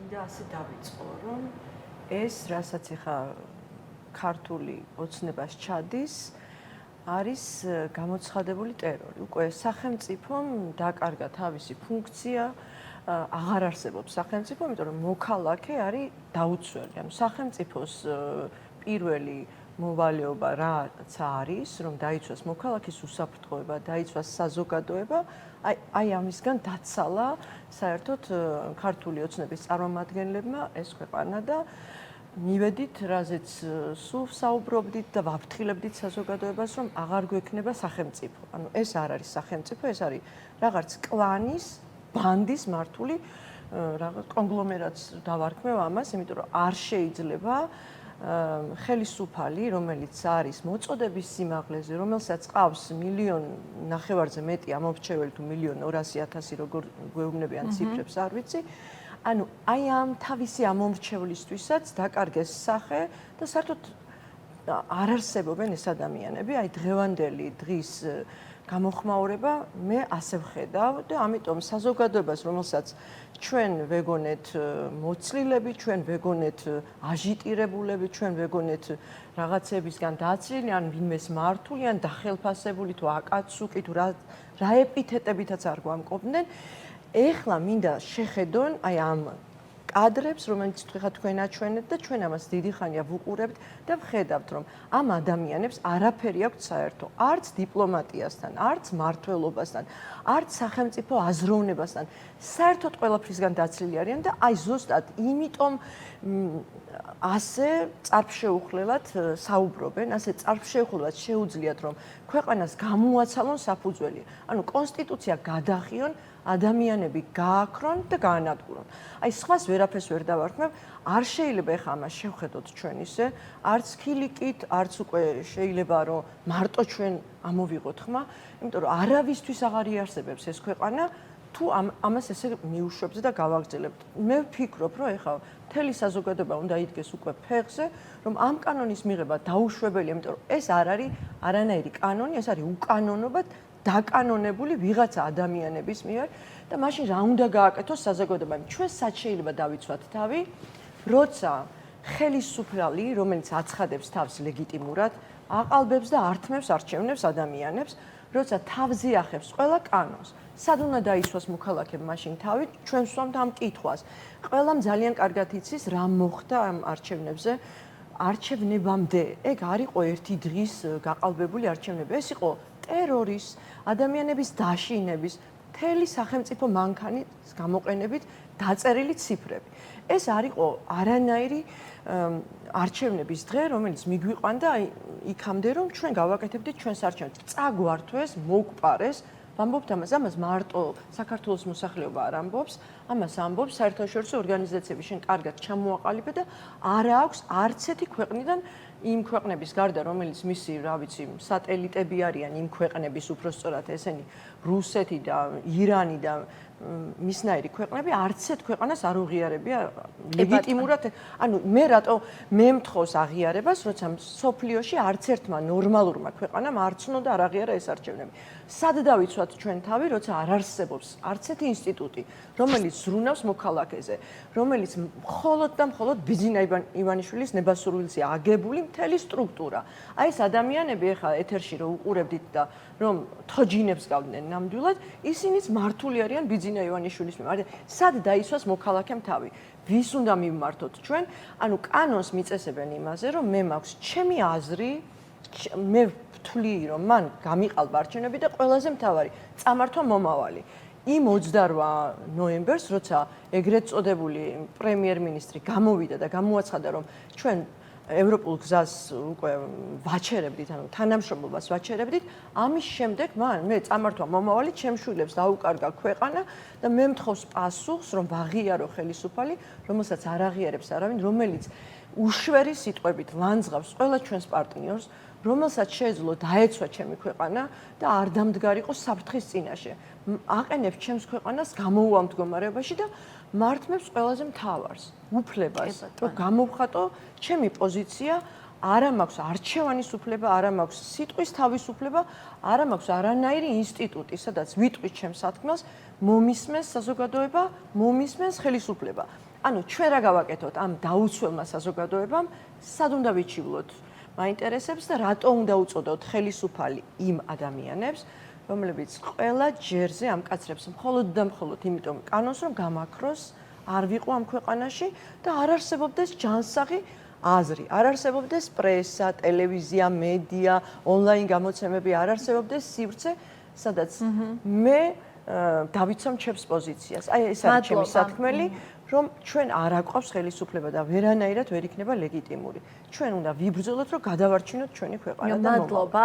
მინდა ასე დავიწყო, რომ ეს რასაც ახლა ქართული ოცნებას ჩადის, არის გამოცხადებული ტერორი. უკვე სახელმწიფომ დაკარგა თავისი ფუნქცია, აღარ არსებობს სახელმწიფო, იმიტომ რომ მოქალაქე არის დაუცველი. ანუ სახელმწიფოს პირველი მოვალეობა რაც არის, რომ დაიცვას მოქალაქის უსაფრთხოება, დაიცვას საზოგადოება, აი ამისგან დაცალა საერთოდ ქართული ოცნების წარმომადგენლებმა ეს ქვეყანა და მივედით, რაზეც სულ საუბრობდით და ვაფრთხილებდით საზოგადოებას, რომ აღარ გვექნება სახელმწიფო. ანუ ეს არ არის სახელმწიფო, ეს არის რაღაც კლანის, ბანდის მართული რაღაც კონგლომერატს დავარქმევ ამას, იმიტომ რომ არ შეიძლება ხელისუფალი, რომელიც არის მოწოდების სიმაღლეზე, რომელსაც ყავს 1,5 მილიონზე მეტი ამომრჩეველი თუ 1,200,000 როგორ გვეუბნებიან ციფრებს არ ვიცი. ანუ აი ამ თავისი ამომრჩევლისთვისაც დაკარგეს სახე და საერთოდ არ არსებობენ ეს ადამიანები, აი დღევანდელი დღის გამოხმაურება მე ასე ვხედავ და ამიტომ საზოგადოებას, რომელსაც ჩვენ ვეგონეთ მოცლილები, ჩვენ ვეგონეთ აჟიტირებულები, ჩვენ ვეგონეთ რაღაცებისგან დაცლილი, ან ვინმეს მართული, ან დახელფასებული თუ აკაცუკი თუ რა ეპითეტებითაც არ გვამკობდნენ. ეხლა მინდა შეხედონ აი ამ კადრებს, რომელიც თქვა თქვენ აჩვენეთ და ჩვენ ამას დიდი ხანია ვუყურებთ და ვხედავთ, რომ ამ ადამიანებს არაფერი აქვთ საერთო, არც დიპლომატიასთან, არც მმართველობასთან, არც სახელმწიფო აზროვნებასთან. საერთოდ ყველაფრისგან დაცლილი არიან და აი ზუსტად იმიტომ ასე წარფშეუხლელად საუბრობენ, ასე წარფშეუხლელად შეუძლიათ, რომ ქვეყანას გამოაცალონ საფუძველი. ანუ კონსტიტუცია გადახიონ, ადამიანები გააქრონ და გაანადგურონ. აი სხვას ვერაფერს ვერ დავარქმევ, არ შეიძლება ახლა ამას შევხედოთ ჩვენ ისე, არც ქილიკით, არც უკვე შეიძლება რომ მარტო ჩვენ ამოვიღოთ ხმა, იმიტომ რომ არავისთვის აღარ იარსებებს ეს ქვეყანა, თუ ამას ესე მიუშვებს და გავაგრძელებთ. მე ვფიქრობ, რომ ახლა მთელი საზოგადოება უნდა იდგეს უკვე ფეხზე, რომ ამ კანონის მიღება დაუშვებელია, იმიტომ რომ ეს არ არის არანაირი კანონი, ეს არის უკანონობა დაკანონებული ვიღაცა ადამიანების მიერ და მაშინ რა უნდა გააკეთოს საზოგადოებამ. ჩვენ სად შეიძლება დავიცვათ თავი, როცა ხელისუფლება, რომელიც აცხადებს თავს ლეგიტიმურად, აყალბებს და ართმევს არჩევნებს ადამიანებს, როცა თავზე ახებს ყველა კანონს. სად უნდა დაიცვას მოქალაქემ მაშინ თავი, ჩვენ ვსვამთ ამ კითხვას. ყველამ ძალიან კარგად იცის რა მოხდა ამ არჩევნებზე. არჩევნებამდე ეგ არ იყო ერთი დღის გაყალბებული არჩევნები, ეს იყო ტერორის, ადამიანების დაშინების, მთელი სახელმწიფო მანქანის გამოყენებით დაწერილი ციფრები. ეს არ იყო არანაირი არჩევნების დღე, რომელიც მიგვიყვანდა იქამდე, რომ ჩვენ გავაკეთებდით ჩვენს არჩევნებს. წაგვართვეს, მოგვპარეს, ვამბობთ ამას მარტო საქართველოს მოსახლეობა არ ამბობს, ამას ამბობს საერთაშორისო ორგანიზაციები, შენ კარგად ჩამოაყალიბე და არ აქვს არც ერთი ქვეყნიდან იმ ქვეყნების გარდა, რომელიც მისი, რა ვიცი, სატელიტები არიან იმ ქვეყნების, უბრალოდ ესენი რუსეთი და ირანი და მისნაირი ქვეყნები, არც ერთ ქვეყანას არ უღიარებია ლეგიტიმურად. ანუ მე რატო მე მთხოვს აღიარებას, როცა სოფლიოში არც ერთმა ნორმალურმა ქვეყანამ არ ცნო და არ აღიარა ეს არჩევნები. სად დავიცვათ ჩვენ თავი, როცა არ არსებობს არც ერთი ინსტიტუტი, რომელიც ზრუნავს მოქალაქეზე, რომელიც მხოლოდ და მხოლოდ ბიძინა ივანიშვილის ნებასურვილზე აგებული მთელი სტრუქტურა. აი ეს ადამიანები ახლა ეთერში რომ უყურებდით და რომ თოჯინებს გავდნენ ნამდვილად, ისინიც მართული არიან ბიძინა ივანიშვილის მიმართ. სად დაისვას მოქალაქემ თავი? ვის უნდა მივმართოთ ჩვენ? ანუ კანონს მიწესებენ იმაზე, რომ მე მაქვს ჩემი აზრი, მე ვთვლი, რომ მან გამიყალბა არჩევნები და ყველაზე მთავარი წამართვა მომავალი. იმ 28 ნოემბერს, როცა ეგრეთ წოდებული პრემიერ-მინისტრი გამოვიდა და გამოაცხადა, რომ ჩვენ ევროპულ გზას უკვე ვაჩერებდით, ანუ თანამშრომლობას ვაჩერებდით, ამის შემდეგ მე წამართვა მომავალი ჩემს შვილებს დაუკარგა ქვეყანა და მე მთხოვს პასუხს, რომ ვაღიარო ხელისუფალი, რომელსაც არ აღიარებს არავინ, რომელიც უშვერი სიტყვებით ლანძღავს ყველა ჩვენს პარტნიორს, რომელსაც შეეძლო დაეცვა ჩემი ქვეყანა და არ დამდგარიყო საფრთხის წინაშე. აყენებს ჩემს ქვეყანას გამოუვალ მდგომარეობაში და მართმევს ყველაზე მთავარს, უფლებას, რომ გამოვხატო ჩემი პოზიცია, არა მაქვს არჩევანის უფლება, არა მაქვს სიტყვის თავისუფლება, არა მაქვს არანაირი ინსტიტუტი, სადაც ვიტყვი ჩემს სათქმელს, მომისმენს საზოგადოება, მომისმენს ხელისუფლება. ანუ ჩვენ რა გავაკეთოთ ამ დაუცველმა საზოგადოებამ, სად უნდა ვიჩივლოთ მაინტერესებს და რატო უნდა უწოდოთ ხელისუფალი იმ ადამიანებს, რომლებიც ყველა ჯერზე ამკაცრებს მხოლოდ და მხოლოდ იმიტომ კანონს რომ გამაქროს, არ ვიყო ამ ქვეყანაში და არ არსებობდეს ჯანსაღი აზრი, არ არსებობდეს პრესა, ტელევიზია, მედია, ონლაინ გამოცემები, არ არსებობდეს სივრცე, სადაც მე დავიცავ ჩემს პოზიციას. აი ეს არის ჩემი სათქმელი, რომ ჩვენ არ აგვყავს ხელისუფლება და ვერანაირად ვერ იქნება ლეგიტიმური. ჩვენ უნდა ვიბრძოლოთ, რომ გადავარჩინოთ ჩვენი ქვეყანა და მადლობა.